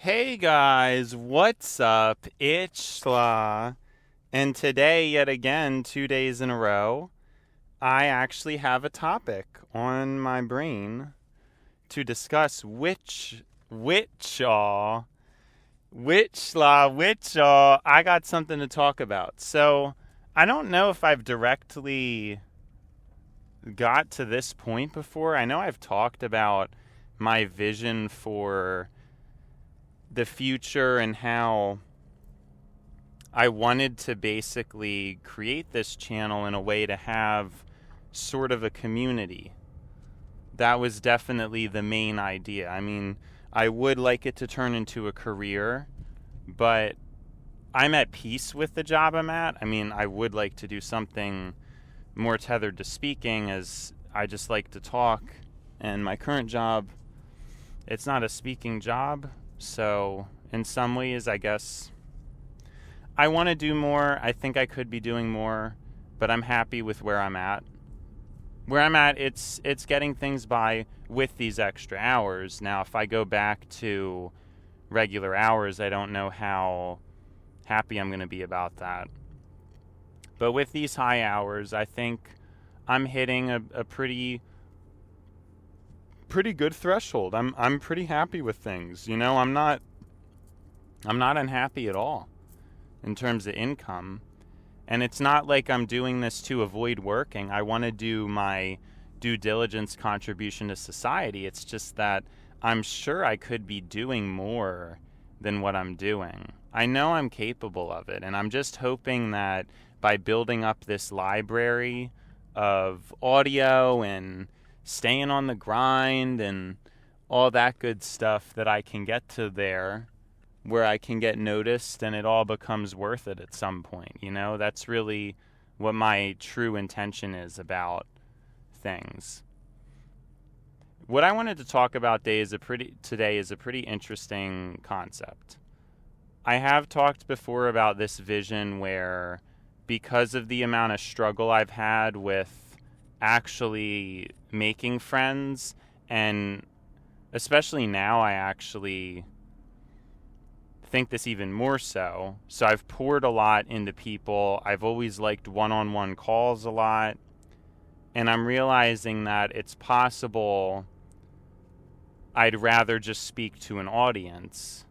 Hey guys, what's up? It's Sla. And today, yet again, 2 days in a row, I actually have a topic on my brain to discuss which I got something to talk about. So, I don't know if I've directly got to this point before. I know I've talked about my vision for the future and how I wanted to basically create this channel in a way to have sort of a community. That was definitely the main idea. I mean, I would like it to turn into a career, but I'm at peace with the job I'm at. I mean, I would like to do something more tethered to speaking, as I just like to talk. And my current job, it's not a speaking job. So in some ways, I guess I want to do more. I think I could be doing more, but I'm happy with where I'm at. Where I'm at, it's getting things by with these extra hours. Now, if I go back to regular hours, I don't know how happy I'm going to be about that. But with these high hours, I think I'm hitting a pretty good threshold. I'm pretty happy with things. You know, I'm not unhappy at all in terms of income. And it's not like I'm doing this to avoid working. I want to do my due diligence contribution to society. It's just that I'm sure I could be doing more than what I'm doing. I know I'm capable of it, and I'm just hoping that by building up this library of audio and staying on the grind and all that good stuff, that I can get to there where I can get noticed and it all becomes worth it at some point. You know, that's really what my true intention is about things. What I wanted to talk about today is a pretty interesting concept. I have talked before about this vision where, because of the amount of struggle I've had with actually making friends, and especially now I actually think this even more so. So I've poured a lot into people. I've always liked one-on-one calls a lot. And I'm realizing that it's possible I'd rather just speak to an audience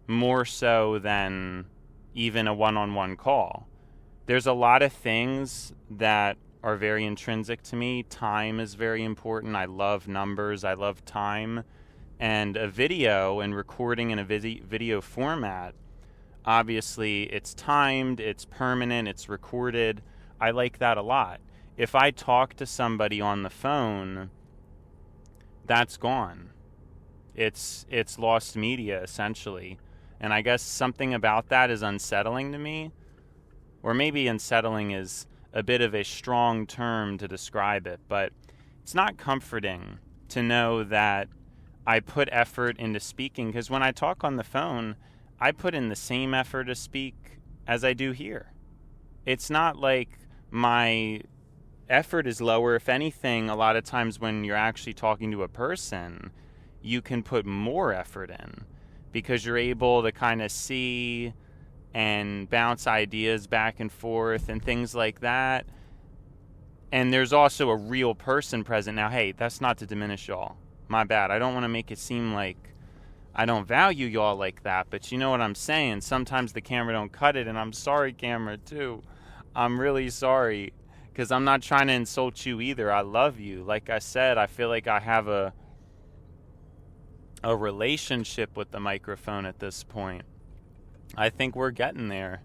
more so than even a one-on-one call. There's a lot of things that are very intrinsic to me. Time is very important. I love numbers. I love time. And a video and recording in a video format, obviously it's timed, it's permanent, it's recorded. I like that a lot. If I talk to somebody on the phone, that's gone. It's lost media, essentially. And I guess something about that is unsettling to me. Or maybe unsettling is a bit of a strong term to describe it, but it's not comforting to know that I put effort into speaking, because when I talk on the phone, I put in the same effort to speak as I do here. It's not like my effort is lower. If anything, a lot of times when you're actually talking to a person, you can put more effort in because you're able to kind of see and bounce ideas back and forth and things like that. And there's also a real person present. Now, hey, that's not to diminish y'all. My bad. I don't want to make it seem like I don't value y'all like that, but you know what I'm saying. Sometimes the camera don't cut it, and I'm sorry, camera, too. I'm really sorry, because I'm not trying to insult you either. I love you. Like I said, I feel like I have a relationship with the microphone at this point. I think we're getting there.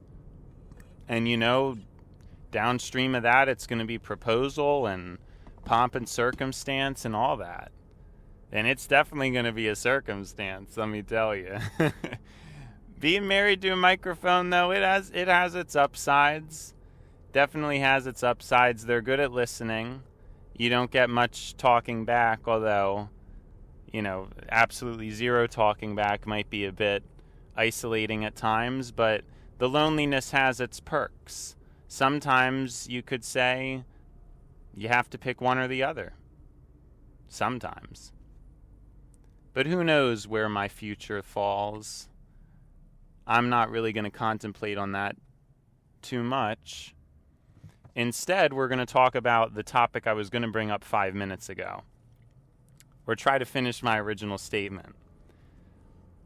And, you know, downstream of that, it's going to be proposal and pomp and circumstance and all that. And it's definitely going to be a circumstance, let me tell you. Being married to a microphone, though, it has its upsides. Definitely has its upsides. They're good at listening. You don't get much talking back, although, you know, absolutely zero talking back might be a bit isolating at times, but the loneliness has its perks. Sometimes you could say you have to pick one or the other. Sometimes. But who knows where my future falls. I'm not really going to contemplate on that too much. Instead, we're going to talk about the topic I was going to bring up 5 minutes ago, or try to finish my original statement.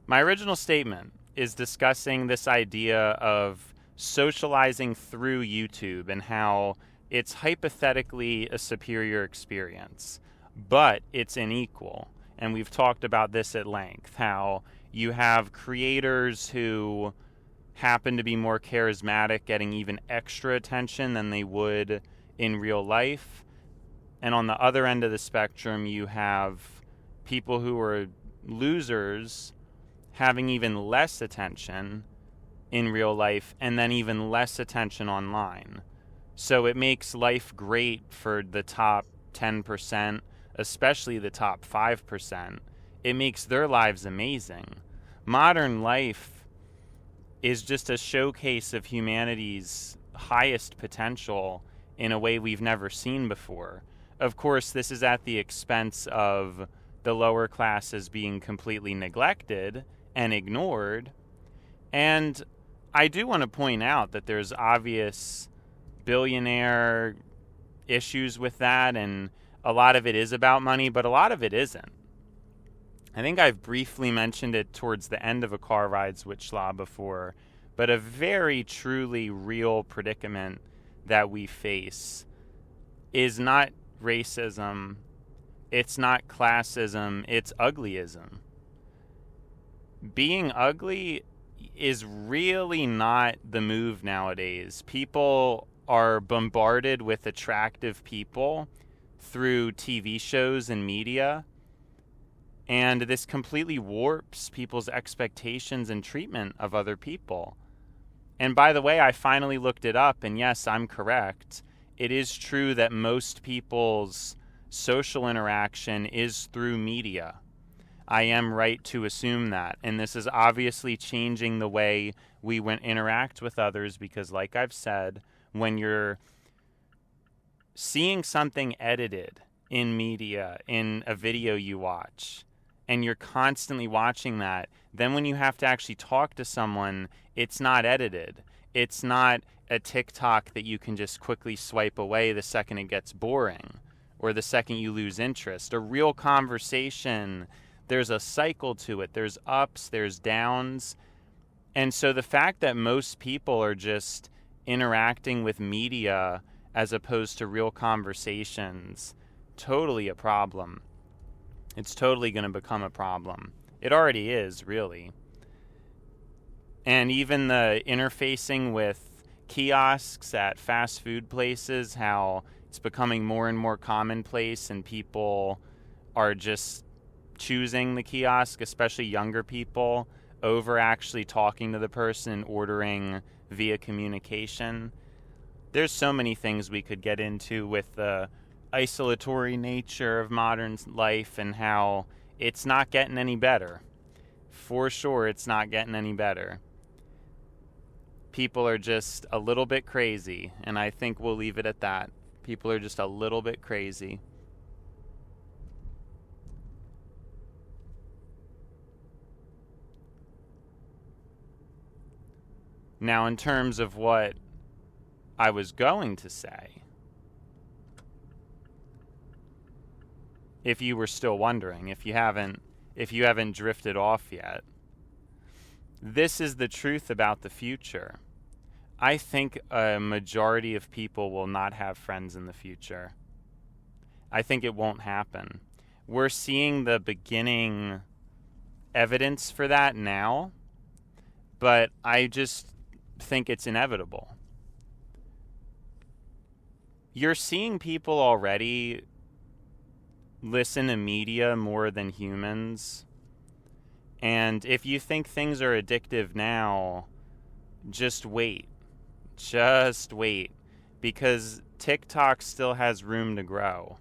My original statement is discussing this idea of socializing through YouTube and how it's hypothetically a superior experience, but it's unequal. And we've talked about this at length, how you have creators who happen to be more charismatic, getting even extra attention than they would in real life. And on the other end of the spectrum, you have people who are losers having even less attention in real life and then even less attention online. So it makes life great for the top 10%, especially the top 5%. It makes their lives amazing. Modern life is just a showcase of humanity's highest potential in a way we've never seen before. Of course, this is at the expense of the lower classes being completely neglected and ignored. And I do want to point out that there's obvious billionaire issues with that, and a lot of it is about money, but a lot of it isn't. I think I've briefly mentioned it towards the end of a Car Rides Wit Sla before, but a very truly real predicament that we face is not racism, it's not classism, it's uglyism. Being ugly is really not the move nowadays. People are bombarded with attractive people through TV shows and media, and this completely warps people's expectations and treatment of other people. And by the way, I finally looked it up, and yes, I'm correct. It is true that most people's social interaction is through media. I am right to assume that. And this is obviously changing the way we interact with others because, like I've said, when you're seeing something edited in media, in a video you watch, and you're constantly watching that, then when you have to actually talk to someone, it's not edited. It's not a TikTok that you can just quickly swipe away the second it gets boring or the second you lose interest. A real conversation, there's a cycle to it. There's ups, there's downs. And so the fact that most people are just interacting with media as opposed to real conversations, totally a problem. It's totally going to become a problem. It already is, really. And even the interfacing with kiosks at fast food places, how it's becoming more and more commonplace and people are just choosing the kiosk, especially younger people, over actually talking to the person and ordering via communication. There's so many things we could get into with the isolatory nature of modern life and how it's not getting any better. For sure, it's not getting any better. People are just a little bit crazy, and I think we'll leave it at that. People are just a little bit crazy. Now, in terms of what I was going to say, if you were still wondering, if you haven't drifted off yet, this is the truth about the future. I think a majority of people will not have friends in the future. I think it won't happen. We're seeing the beginning evidence for that now, but I just think it's inevitable. You're seeing people already listen to media more than humans. And if you think things are addictive now, just wait. Just wait. Because TikTok still has room to grow.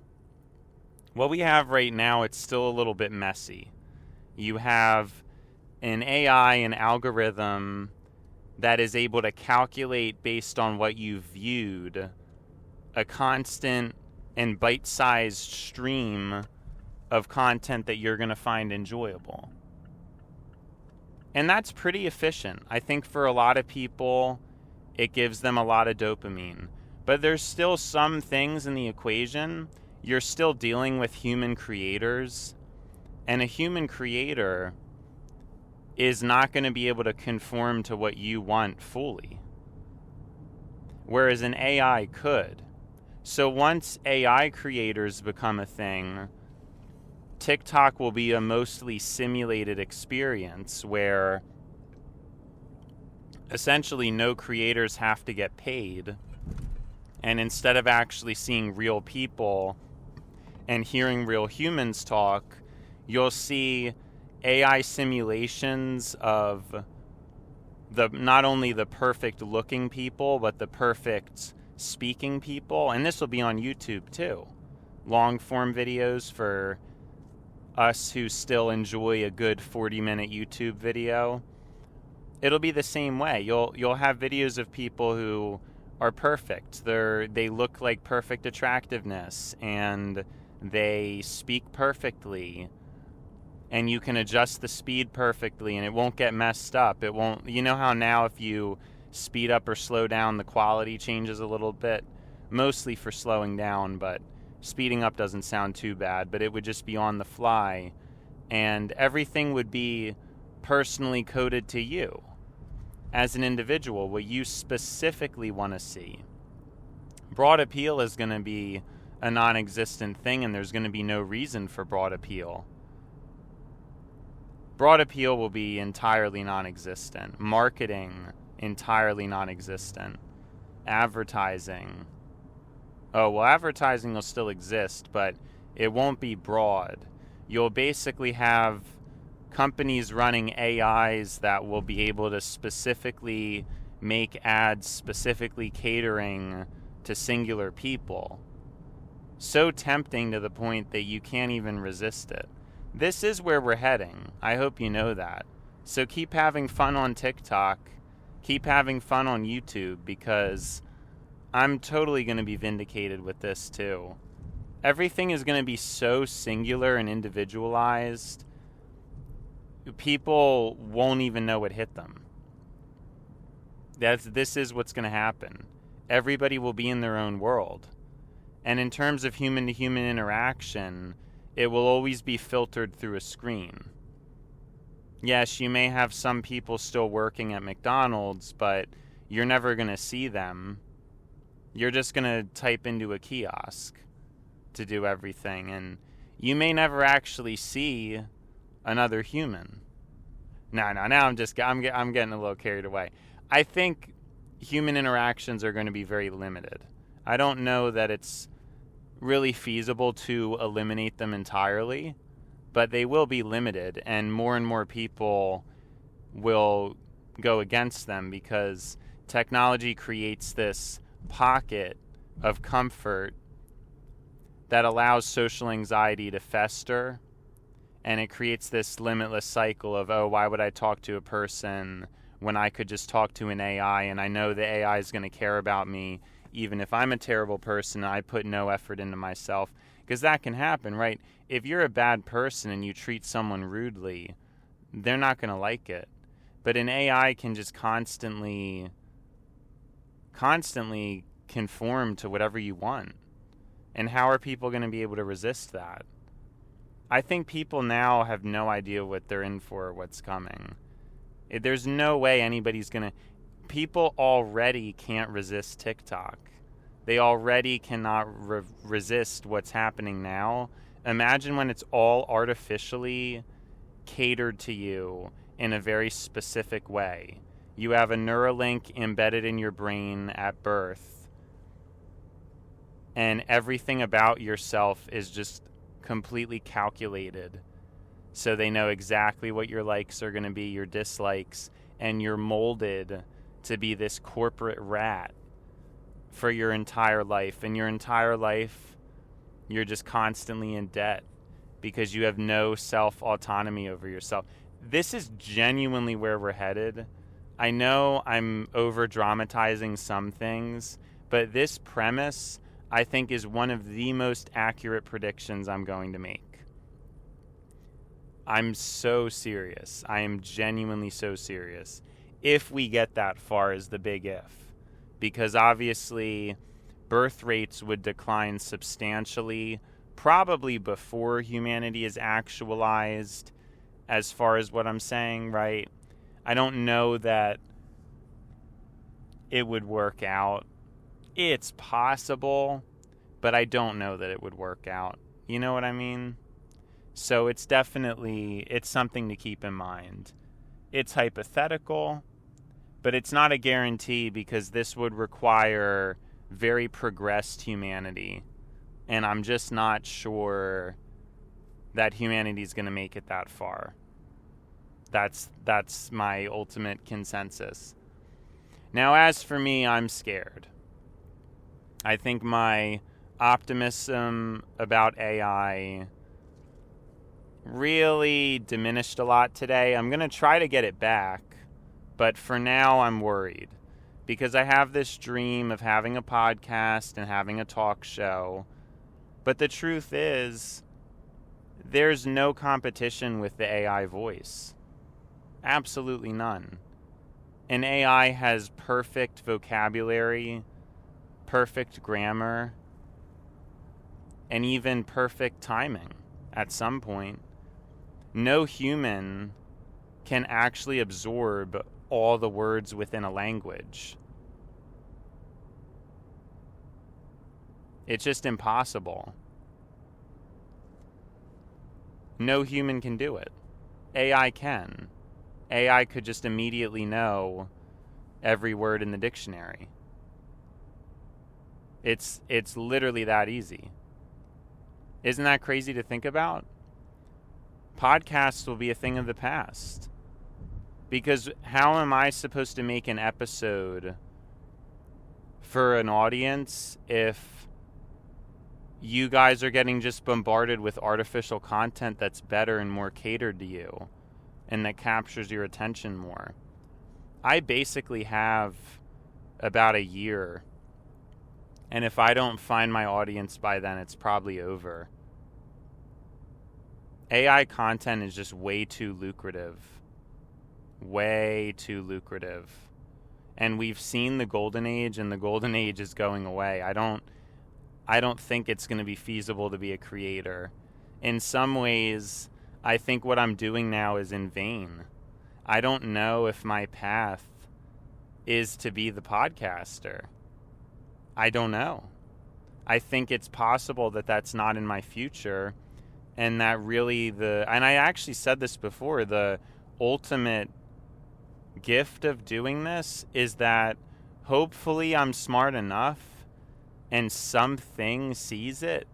What we have right now, it's still a little bit messy. You have an AI, an algorithm that is able to calculate based on what you've viewed a constant and bite-sized stream of content that you're going to find enjoyable. And that's pretty efficient. I think for a lot of people, it gives them a lot of dopamine. But there's still some things in the equation. You're still dealing with human creators. And a human creator is not going to be able to conform to what you want fully. Whereas an AI could. So once AI creators become a thing, TikTok will be a mostly simulated experience where essentially no creators have to get paid. And instead of actually seeing real people and hearing real humans talk, you'll see AI simulations of not only the perfect looking people, but the perfect speaking people. And this will be on YouTube too. Long form videos for us who still enjoy a good 40-minute YouTube video. It'll be the same way. You'll have videos of people who are perfect. They look like perfect attractiveness and they speak perfectly. And you can adjust the speed perfectly and it won't get messed up. It won't, you know how now if you speed up or slow down, the quality changes a little bit, mostly for slowing down, but speeding up doesn't sound too bad, but it would just be on the fly and everything would be personally coded to you as an individual, what you specifically want to see. Broad appeal is going to be a non-existent thing and there's going to be no reason for broad appeal. Broad appeal will be entirely non-existent. Marketing, entirely non-existent. Advertising. Oh, well, advertising will still exist, but it won't be broad. You'll basically have companies running AIs that will be able to specifically make ads specifically catering to singular people. So tempting to the point that you can't even resist it. This is where we're heading. I hope you know that. So keep having fun on TikTok. Keep having fun on YouTube because I'm totally going to be vindicated with this too. Everything is going to be so singular and individualized. People won't even know what hit them. This is what's going to happen. Everybody will be in their own world. And in terms of human-to-human interaction, it will always be filtered through a screen. Yes, you may have some people still working at McDonald's, but you're never going to see them. You're just going to type into a kiosk to do everything, and you may never actually see another human. Now I'm getting a little carried away. I think human interactions are going to be very limited. I don't know that it's really feasible to eliminate them entirely, but they will be limited and more people will go against them because technology creates this pocket of comfort that allows social anxiety to fester, and it creates this limitless cycle of, oh, why would I talk to a person when I could just talk to an AI and I know the AI is going to care about me even if I'm a terrible person and I put no effort into myself. Because that can happen, right? If you're a bad person and you treat someone rudely, they're not going to like it. But an AI can just constantly conform to whatever you want. And how are people going to be able to resist that? I think people now have no idea what they're in for or what's coming. There's no way anybody's going to... People already can't resist TikTok. They already cannot resist what's happening now. Imagine when it's all artificially catered to you in a very specific way. You have a Neuralink embedded in your brain at birth, and everything about yourself is just completely calculated. So they know exactly what your likes are going to be, your dislikes, and you're molded to be this corporate rat for your entire life. And your entire life, you're just constantly in debt because you have no self-autonomy over yourself. This is genuinely where we're headed. I know I'm over-dramatizing some things, but this premise, I think, is one of the most accurate predictions I'm going to make. I'm so serious. I am genuinely so serious. If we get that far is the big if. Because obviously birth rates would decline substantially, probably before humanity is actualized, as far as what I'm saying, right? I don't know that it would work out. It's possible, but I don't know that it would work out. You know what I mean? So it's something to keep in mind. It's hypothetical, but it's not a guarantee because this would require very progressed humanity. And I'm just not sure that humanity is going to make it that far. That's my ultimate consensus. Now, as for me, I'm scared. I think my optimism about AI really diminished a lot today. I'm going to try to get it back, but for now I'm worried because I have this dream of having a podcast and having a talk show. But the truth is, there's no competition with the AI voice. Absolutely none. An AI has perfect vocabulary, perfect grammar, and even perfect timing at some point. No human can actually absorb all the words within a language. It's just impossible. No human can do it. AI can. AI could just immediately know every word in the dictionary. It's literally that easy. Isn't that crazy to think about? Podcasts will be a thing of the past. Because how am I supposed to make an episode for an audience if you guys are getting just bombarded with artificial content that's better and more catered to you and that captures your attention more? I basically have about a year, and if I don't find my audience by then, it's probably over. AI content is just way too lucrative. Way too lucrative. And we've seen the golden age, and the golden age is going away. I don't think it's going to be feasible to be a creator. In some ways, I think what I'm doing now is in vain. I don't know if my path is to be the podcaster. I don't know. I think it's possible that that's not in my future, and that really and I actually said this before, the ultimate gift of doing this is that hopefully I'm smart enough and something sees it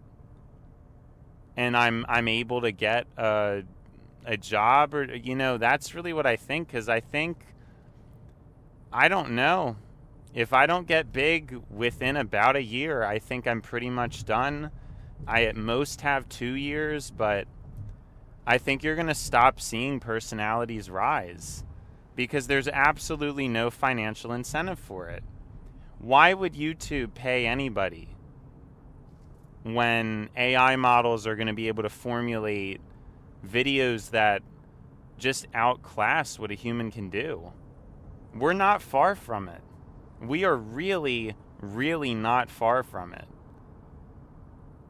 and I'm able to get a job, or that's really what I think, because I don't know, if I don't get big within about a year, I think I'm pretty much done. I at most have 2 years, but I think you're going to stop seeing personalities rise because there's absolutely no financial incentive for it. Why would YouTube pay anybody when AI models are going to be able to formulate videos that just outclass what a human can do? We're not far from it. We are really, really not far from it.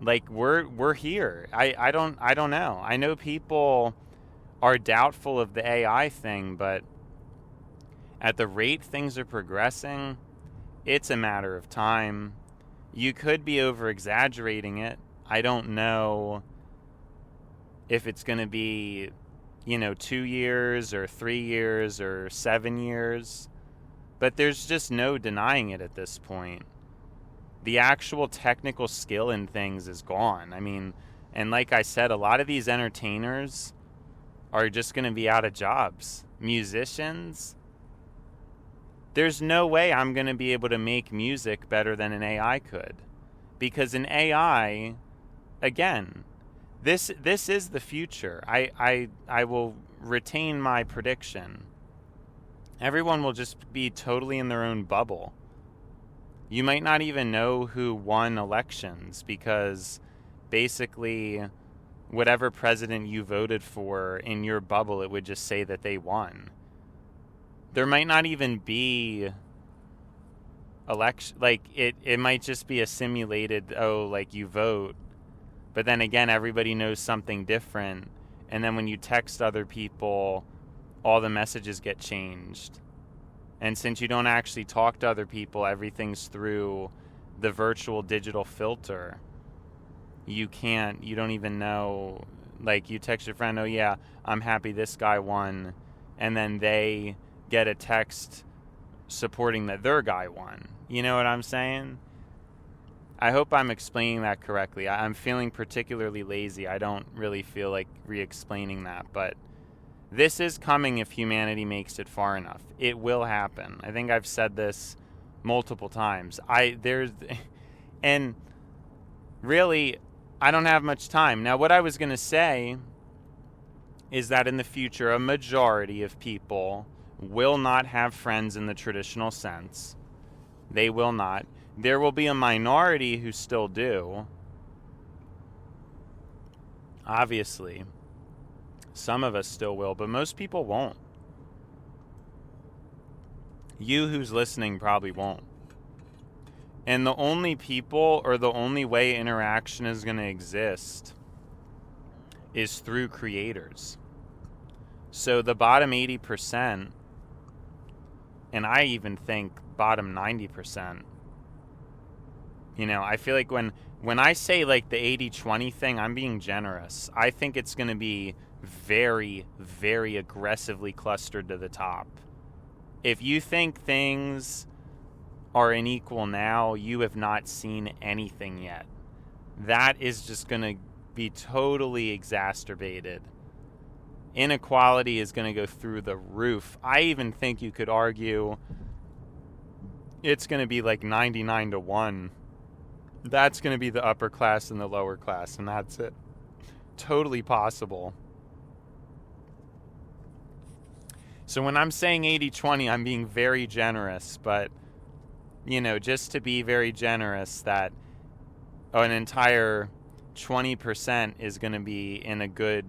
Like we're here. I don't know. I know people are doubtful of the AI thing, but at the rate things are progressing, it's a matter of time. You could be over exaggerating it. I don't know if it's going to be, 2 years or 3 years or 7 years, but there's just no denying it at this point. The actual technical skill in things is gone. I mean, and like I said, a lot of these entertainers are just going to be out of jobs. Musicians, there's no way I'm going to be able to make music better than an AI could. Because an AI, again, this is the future. I will retain my prediction. Everyone will just be totally in their own bubble. You might not even know who won elections because basically whatever president you voted for in your bubble, it would just say that they won. There might not even be election, like it might just be a simulated, like you vote, but then again, everybody knows something different. And then when you text other people, all the messages get changed. And since you don't actually talk to other people, everything's through the virtual digital filter. You don't even know, like you text your friend, oh yeah, I'm happy this guy won. And then they get a text supporting that their guy won. You know what I'm saying? I hope I'm explaining that correctly. I'm feeling particularly lazy. I don't really feel like re-explaining that, but this is coming if humanity makes it far enough. It will happen. I think I've said this multiple times. And really, I don't have much time. Now, what I was going to say is that in the future, a majority of people will not have friends in the traditional sense. They will not. There will be a minority who still do. Obviously. Some of us still will, but most people won't. You who's listening probably won't. And the only people, or the only way interaction is going to exist is through creators. So the bottom 80%, and I even think bottom 90%, I feel like when I say like the 80-20 thing, I'm being generous. I think it's going to be very, very aggressively clustered to the top. If you think things are unequal now, you have not seen anything yet. That is just going to be totally exacerbated. Inequality is going to go through the roof. I even think you could argue it's going to be like 99-1. That's going to be the upper class and the lower class, and that's it. Totally possible. So when I'm saying 80-20, I'm being very generous, but, just to be very generous, that an entire 20% is going to be in a good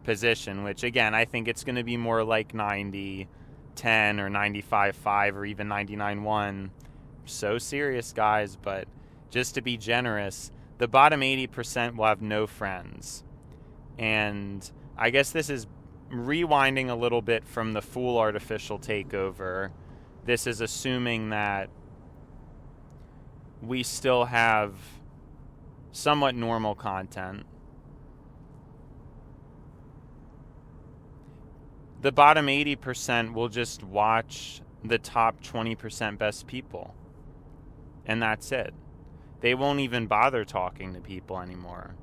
position, which, again, I think it's going to be more like 90-10 or 95-5 or even 99-1. So serious, guys, but just to be generous, the bottom 80% will have no friends. And I guess this is rewinding a little bit from the full artificial takeover. This is assuming that we still have somewhat normal content. The bottom 80% will just watch the top 20% best people. And that's it. They won't even bother talking to people anymore.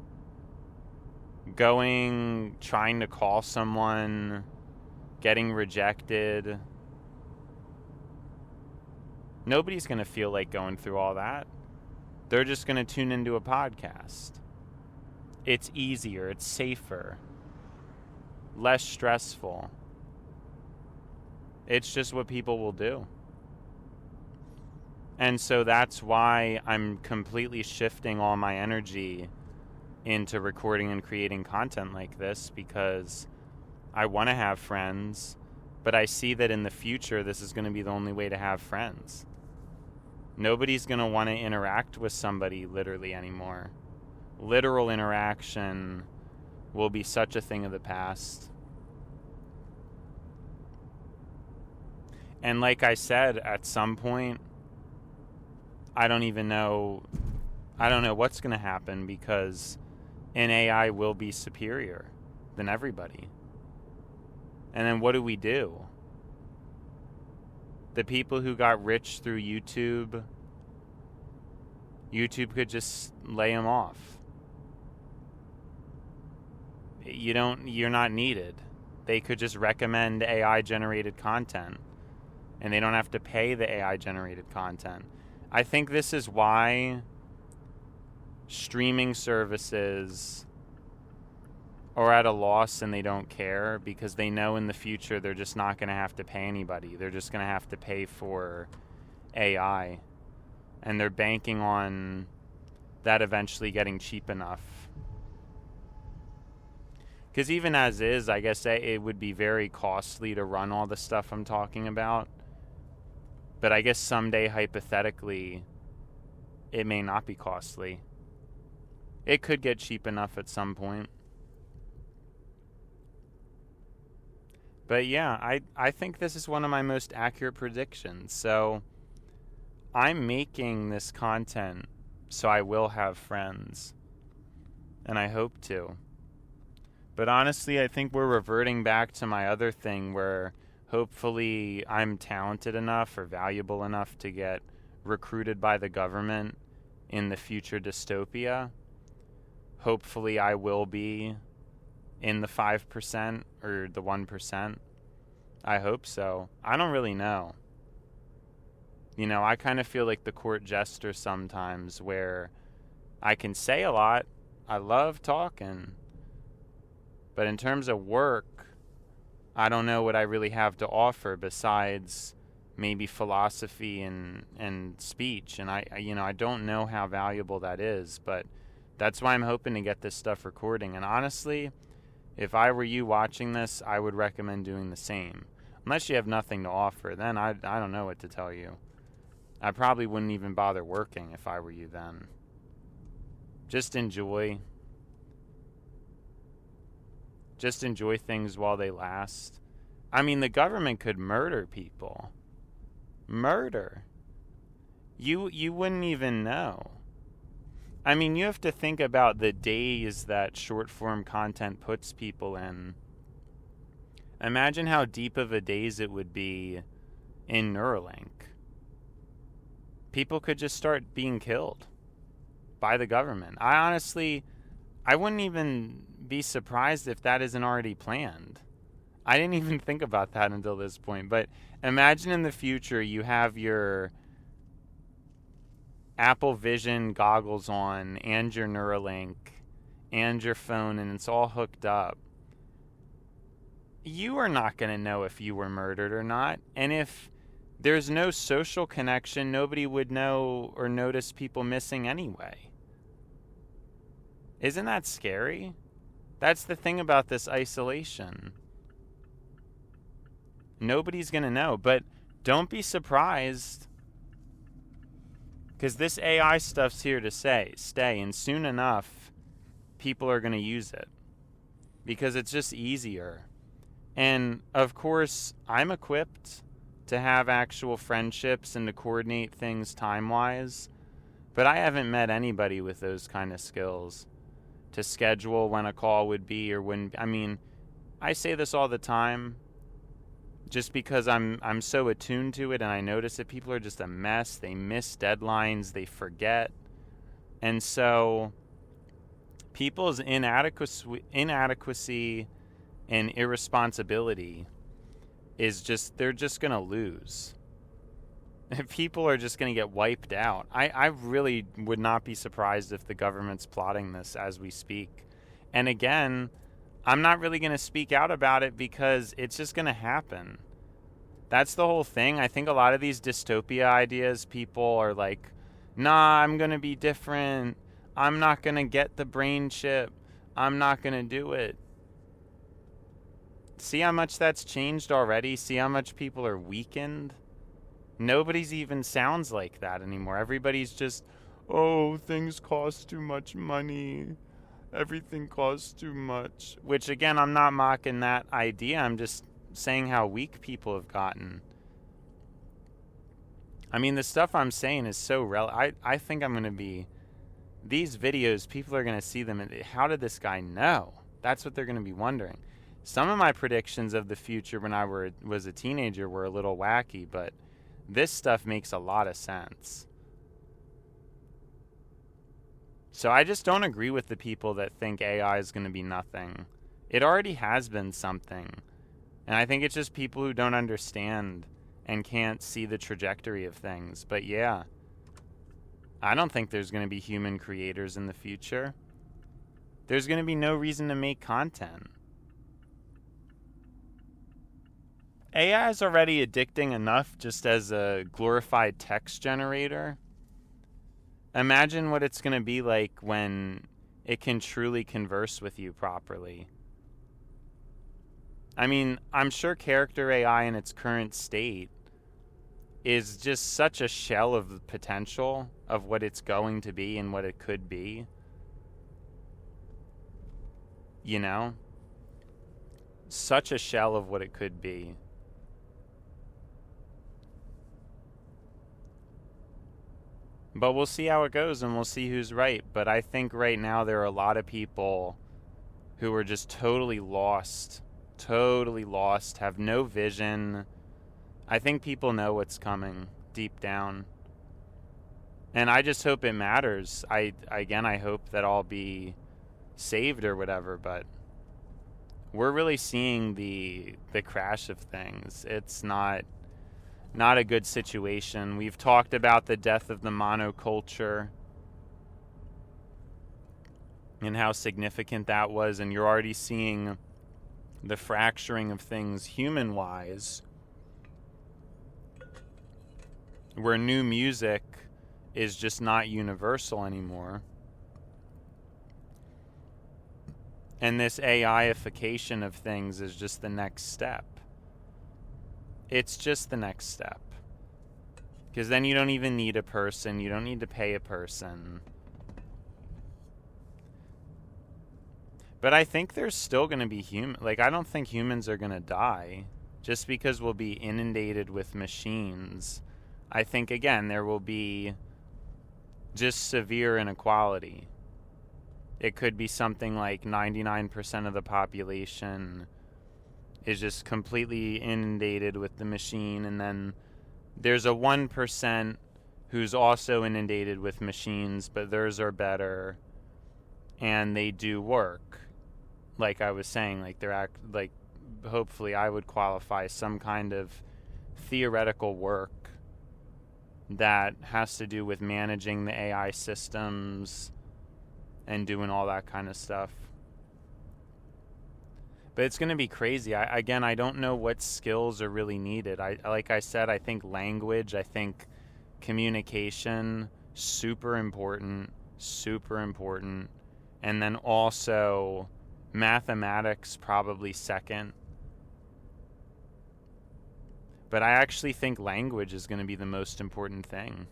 Trying to call someone, getting rejected. Nobody's going to feel like going through all that. They're just going to tune into a podcast. It's easier, it's safer, less stressful. It's just what people will do. And so that's why I'm completely shifting all my energy into recording and creating content like this, because I want to have friends, but I see that in the future this is going to be the only way to have friends. Nobody's going to want to interact with somebody literally anymore. Literal interaction will be such a thing of the past. And like I said, at some point, I don't know what's going to happen, because an AI will be superior than everybody. And then what do we do? The people who got rich through YouTube could just lay them off. You're not needed. They could just recommend AI generated content, and they don't have to pay the AI generated content. I think this is why streaming services are at a loss and they don't care, because they know in the future they're just not going to have to pay anybody. They're just going to have to pay for AI. And they're banking on that eventually getting cheap enough. Because even as is, I guess it would be very costly to run all the stuff I'm talking about. But I guess someday, hypothetically, it may not be costly. It could get cheap enough at some point. But yeah, I think this is one of my most accurate predictions. So I'm making this content so I will have friends. And I hope to. But honestly, I think we're reverting back to my other thing where hopefully I'm talented enough or valuable enough to get recruited by the government in the future dystopia. Hopefully I will be in the 5% or the 1%. I hope so. I don't really know. You know, I kind of feel like the court jester sometimes where I can say a lot. I love talking. But in terms of work, I don't know what I really have to offer besides maybe philosophy and speech. And I don't know how valuable that is, but that's why I'm hoping to get this stuff recording. And honestly, if I were you watching this, I would recommend doing the same. Unless you have nothing to offer, then I don't know what to tell you. I probably wouldn't even bother working if I were you then. Just enjoy. Just enjoy things while they last. I mean, the government could murder people. Murder. You wouldn't even know. I mean, you have to think about the days that short-form content puts people in. Imagine how deep of a daze it would be in Neuralink. People could just start being killed by the government. I wouldn't even be surprised if that isn't already planned. I didn't even think about that until this point. But imagine in the future you have your Apple Vision goggles on and your Neuralink and your phone, and it's all hooked up. You are not going to know if you were murdered or not. And if there's no social connection, nobody would know or notice people missing anyway. Isn't that scary? That's the thing about this isolation. Nobody's going to know. But don't be surprised, because this AI stuff's here to stay. And soon enough, people are going to use it. Because it's just easier. And, of course, I'm equipped to have actual friendships and to coordinate things time-wise. But I haven't met anybody with those kind of skills to schedule when a call would be or when. I mean, I say this all the time just because I'm so attuned to it, and I notice that people are just a mess. They miss deadlines. They forget. And so people's inadequacy and irresponsibility is just, they're just going to lose. People are just going to get wiped out. I really would not be surprised if the government's plotting this as we speak. And again, I'm not really going to speak out about it because it's just going to happen. That's the whole thing. I think a lot of these dystopia ideas, people are like, nah, I'm going to be different. I'm not going to get the brain chip. I'm not going to do it. See how much that's changed already? See how much people are weakened? Nobody's even sounds like that anymore. Everybody's just, oh, things cost too much money. Everything costs too much. Which, again, I'm not mocking that idea. I'm just saying how weak people have gotten. I mean, the stuff I'm saying is so I think I'm going to be... These videos, people are going to see them. And how did this guy know? That's what they're going to be wondering. Some of my predictions of the future when I was a teenager were a little wacky, but this stuff makes a lot of sense. So I just don't agree with the people that think AI is going to be nothing. It already has been something. And I think it's just people who don't understand and can't see the trajectory of things. But yeah, I don't think there's going to be human creators in the future. There's going to be no reason to make content. AI is already addicting enough just as a glorified text generator. Imagine what it's going to be like when it can truly converse with you properly. I mean, I'm sure character AI in its current state is just such a shell of the potential of what it's going to be and what it could be. You know? Such a shell of what it could be. But we'll see how it goes and we'll see who's right. But I think right now there are a lot of people who are just totally lost, have no vision. I think people know what's coming deep down. And I just hope it matters. I hope that I'll be saved or whatever, but we're really seeing the crash of things. It's not a good situation. We've talked about the death of the monoculture and how significant that was, and you're already seeing the fracturing of things human-wise, where new music is just not universal anymore. And this AI-ification of things is just the next step. It's just the next step. Because then you don't even need a person. You don't need to pay a person. But I think there's still going to be I don't think humans are going to die just because we'll be inundated with machines. I think, again, there will be just severe inequality. It could be something like 99% of the population is just completely inundated with the machine, and then there's a 1% who's also inundated with machines, but theirs are better, and they do work. Like I was saying, hopefully I would qualify some kind of theoretical work that has to do with managing the AI systems and doing all that kind of stuff. But it's going to be crazy. I don't know what skills are really needed. Like I said, I think language, I think communication, super important. And then also mathematics, probably second. But I actually think language is going to be the most important thing.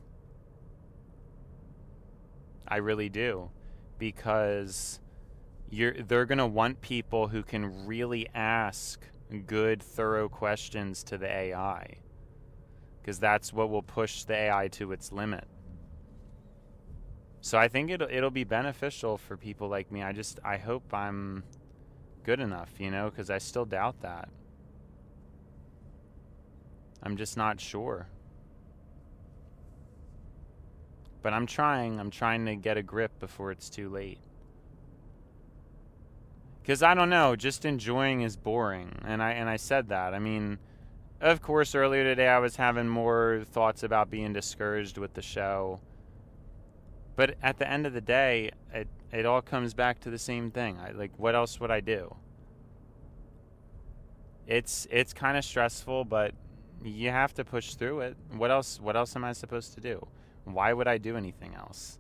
I really do. Because they're going to want people who can really ask good, thorough questions to the AI. Because that's what will push the AI to its limit. So I think it'll be beneficial for people like me. I hope I'm good enough, because I still doubt that. I'm just not sure. But I'm trying to get a grip before it's too late. Because I don't know, just enjoying is boring. And I said that. I mean, of course, earlier today I was having more thoughts about being discouraged with the show. But at the end of the day, it all comes back to the same thing. What else would I do? It's kind of stressful, but you have to push through it. What else am I supposed to do? Why would I do anything else?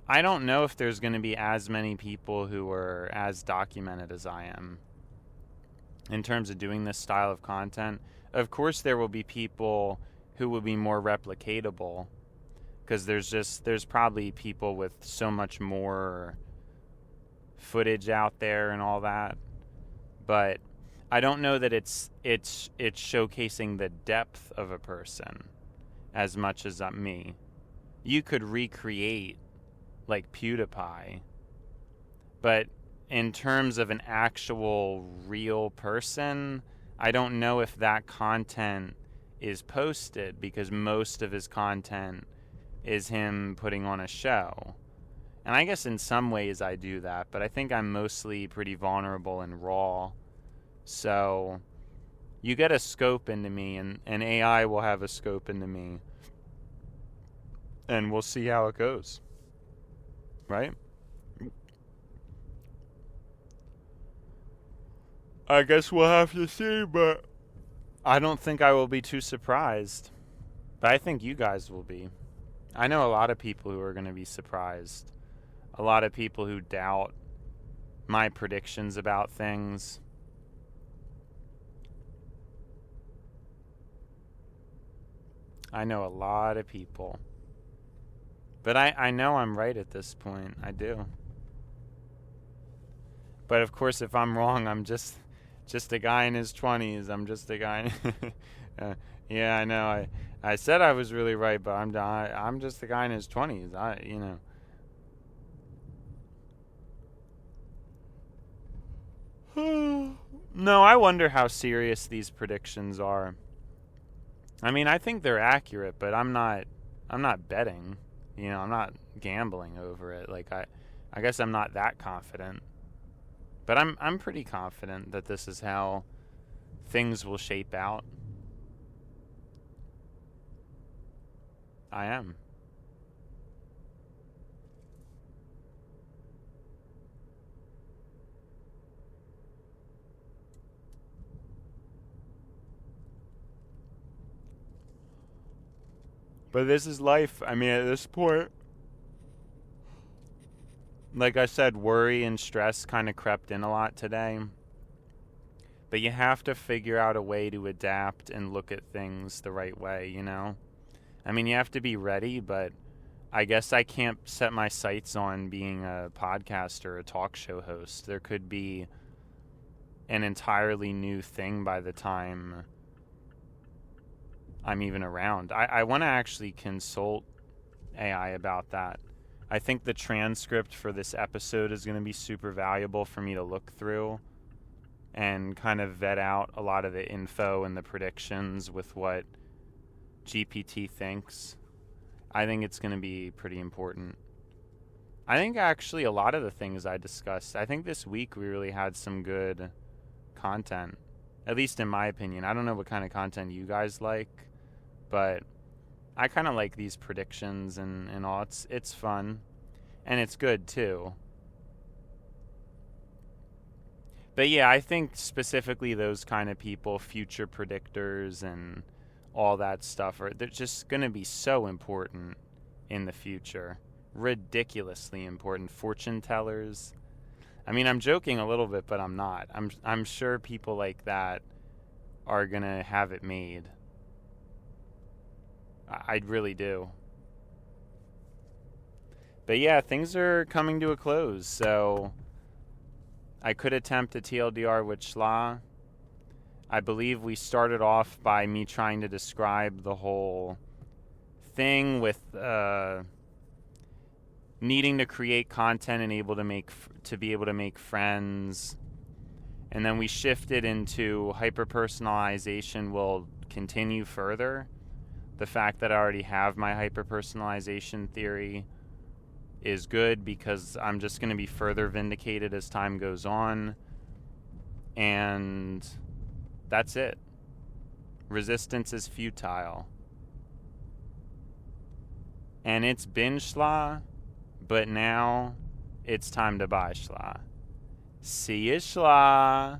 I don't know if there's going to be as many people who are as documented as I am in terms of doing this style of content. Of course, there will be people who will be more replicatable, because there's probably people with so much more footage out there and all that. But I don't know that it's showcasing the depth of a person as much as me. You could recreate like PewDiePie, but in terms of an actual real person, I don't know if that content is posted, because most of his content is him putting on a show. And I guess in some ways I do that, but I think I'm mostly pretty vulnerable and raw. So you get a scope into me, and AI will have a scope into me. And we'll see how it goes. Right? I guess we'll have to see, but I don't think I will be too surprised. But I think you guys will be. I know a lot of people who are going to be surprised. A lot of people who doubt my predictions about things. I know a lot of people. But I know I'm right at this point. I do. But of course, if I'm wrong, I'm just a guy in his 20s. I'm just a guy. Yeah, I know. I said I was really right, but I'm just a guy in his 20s. No, I wonder how serious these predictions are. I mean, I think they're accurate, but I'm not betting. I'm not gambling over it. Like I guess I'm not that confident. But I'm pretty confident that this is how things will shape out. I am. But this is life. I mean, at this point, like I said, worry and stress kind of crept in a lot today. But you have to figure out a way to adapt and look at things the right way, I mean, you have to be ready, but I guess I can't set my sights on being a podcaster, a talk show host. There could be an entirely new thing by the time I'm even around. I want to actually consult AI about that. I think the transcript for this episode is going to be super valuable for me to look through and kind of vet out a lot of the info and the predictions with what GPT thinks. I think it's going to be pretty important. I think actually a lot of the things I discussed, I think this week we really had some good content, at least in my opinion. I don't know what kind of content you guys like, but I kind of like these predictions and all. It's fun, and it's good too. But yeah, I think specifically those kind of people, future predictors and all that stuff, they're just going to be so important in the future. Ridiculously important. Fortune tellers. I mean, I'm joking a little bit, but I'm not. I'm sure people like that are going to have it made. I really do. But yeah, things are coming to a close, so I could attempt a TLDR Wit Sla. I believe we started off by me trying to describe the whole thing with needing to create content and to be able to make friends. And then we shifted into hyperpersonalization will continue further. The fact that I already have my hyperpersonalization theory is good because I'm just going to be further vindicated as time goes on. And that's it. Resistance is futile. And it's been Sla, but now it's time to buy Sla. See ya, Sla.